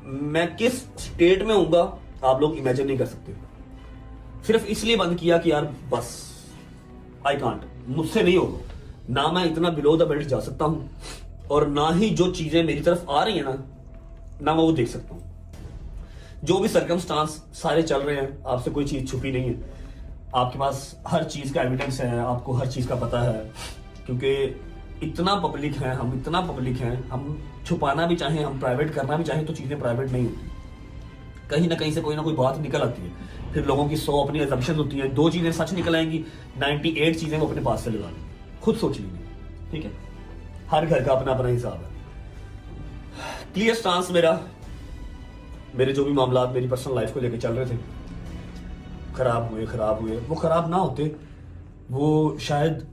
मैं किस स्टेट में हूंगा आप लोग इमेजिन नहीं कर सकते। सिर्फ इसलिए बंद किया कि यार बस आई कांट, मुझसे नहीं होगा। ना मैं इतना बिलो द बेल्ट जा सकता हूं और ना ही जो चीजें मेरी तरफ आ रही है ना मैं वो देख सकता हूं। जो भी सर्कमस्टांस सारे चल रहे हैं, आपसे कोई चीज छुपी नहीं है, आपके पास हर चीज का एविडेंस है, आपको हर चीज का पता है। क्योंकि इतना पब्लिक है, हम इतना पब्लिक हैं, हम छुपाना भी चाहें, हम प्राइवेट करना भी चाहें तो चीजें प्राइवेट नहीं होती। कहीं ना कहीं से कोई ना कोई बात निकल आती है, फिर लोगों की 100 अपनी अजम्पशन होती है। 2 चीजें सच निकल आएंगी, 98 चीजें वो अपने पास से लगा लेंगे। खुद सोच लीजिए, ठीक है। हर घर का अपना अपना हिसाब है। क्लियर स्टांस मेरे जो भी मामला मेरी पर्सनल लाइफ को लेकर चल रहे थे, खराब हुए, वो खराब ना होते, वो शायद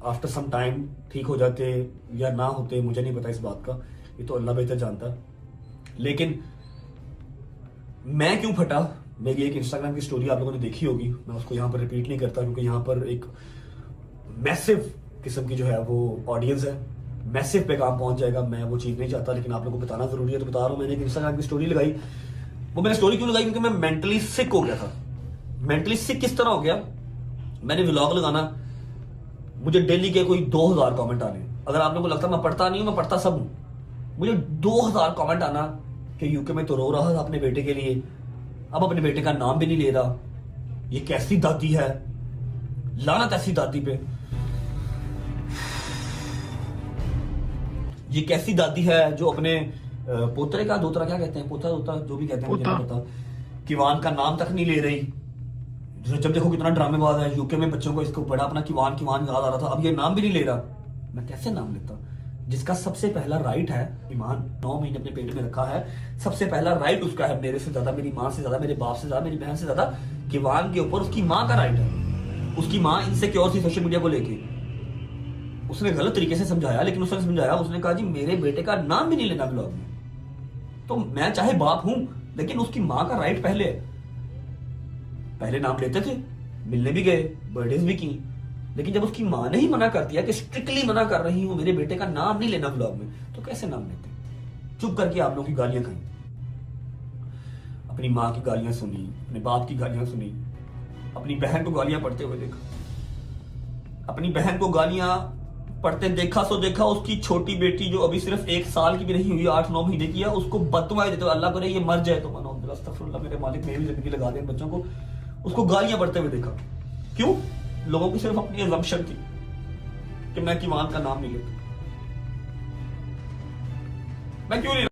आफ्टर सम टाइम ठीक हो जाते या ना होते, मुझे नहीं पता इस बात का, ये तो अल्लाह बेहतर जानता। लेकिन मैं क्यों फटा, मेरी एक इंस्टाग्राम की स्टोरी आप लोगों ने देखी होगी, मैं उसको यहाँ पर रिपीट नहीं करता क्योंकि यहाँ पर एक मैसिव किस्म की जो है वो ऑडियंस है, मैसिव पैगाम पहुंच जाएगा। मैं वो चीज नहीं चाहता, लेकिन आप लोगों को बताना जरूरी है तो बता रहा हूँ। मैंने एक इंस्टाग्राम की स्टोरी लगाई। वो मैंने स्टोरी क्यों लगाई? क्योंकि मैं मेंटली सिक हो गया था। मेंटली सिक किस तरह हो गया? मैंने व्लॉग लगाना, मुझे डेली के कोई 2000 कमेंट आने। अगर आप लोगों को लगता मैं पढ़ता नहीं हूं, मैं पढ़ता सब हूं। मुझे 2000 कमेंट आना कि यूके में तो रो रहा था अपने बेटे के लिए, अब अपने बेटे का नाम भी नहीं ले रहा। ये कैसी दादी है, लानत ऐसी दादी पे। ये कैसी दादी है जो अपने पोतरे का, दोतरा क्या कहते हैं, पोता दोता जो भी कहते हैं मुझे नहीं पता, किवान का नाम तक नहीं ले रही। जब देखो कितना ड्रामेबाज है, यूके में बच्चों को इसको बड़ा अपना किवान याद आ रहा था, अब ये नाम भी नहीं ले रहा। मैं कैसे नाम लेता? जिसका सबसे पहला राइट है, ईमान 9 महीने अपने पेट में रखा है, सबसे पहला राइट उसका है, मेरे से ज्यादा, मेरी माँ से ज्यादा, मेरे बाप से ज्यादा, मेरी बहन से ज्यादा किवान के ऊपर उसकी माँ का राइट है। उसकी माँ इनसिक्योर थी सोशल मीडिया को लेके, उसने गलत तरीके से समझाया, लेकिन उसने समझाया, उसने कहा जी मेरे बेटे का नाम भी नहीं लेना ब्लॉग में। तो मैं चाहे बाप हूं, लेकिन उसकी माँ का राइट पहले नाम लेते थे, मिलने भी गए, बर्थडेज भी की। लेकिन जब उसकी माँ ने ही मना कर दिया कि स्ट्रिक्टली मना कर रही हूं, मेरे बेटे का नाम नहीं लेना ब्लॉग में, तो कैसे नाम लेते? चुप करके आप लोगों की गालियां खाई, अपनी माँ की गालियां सुनी, अपने बाप की गालियां सुनी, अपनी बहन को गालियां पढ़ते हुए देखा, अपनी बहन को गालियां पढ़ते देखा सो देखा। उसकी छोटी बेटी जो अभी सिर्फ 1 साल की भी नहीं हुई, 8-9 महीने की है, उसको बददुआएं देते हुए, अल्लाह करे ये मर जाए तो मनो, अस्तगफुरुल्लाह मेरे मालिक, मेरी जिंदगी लगा दे बच्चों को, उसको गालियां पढ़ते हुए देखा। क्यों? लोगों की सिर्फ अपनी अजम्पशन थी कि मैं किवान का नाम नहीं लेता। मैं क्यों नहीं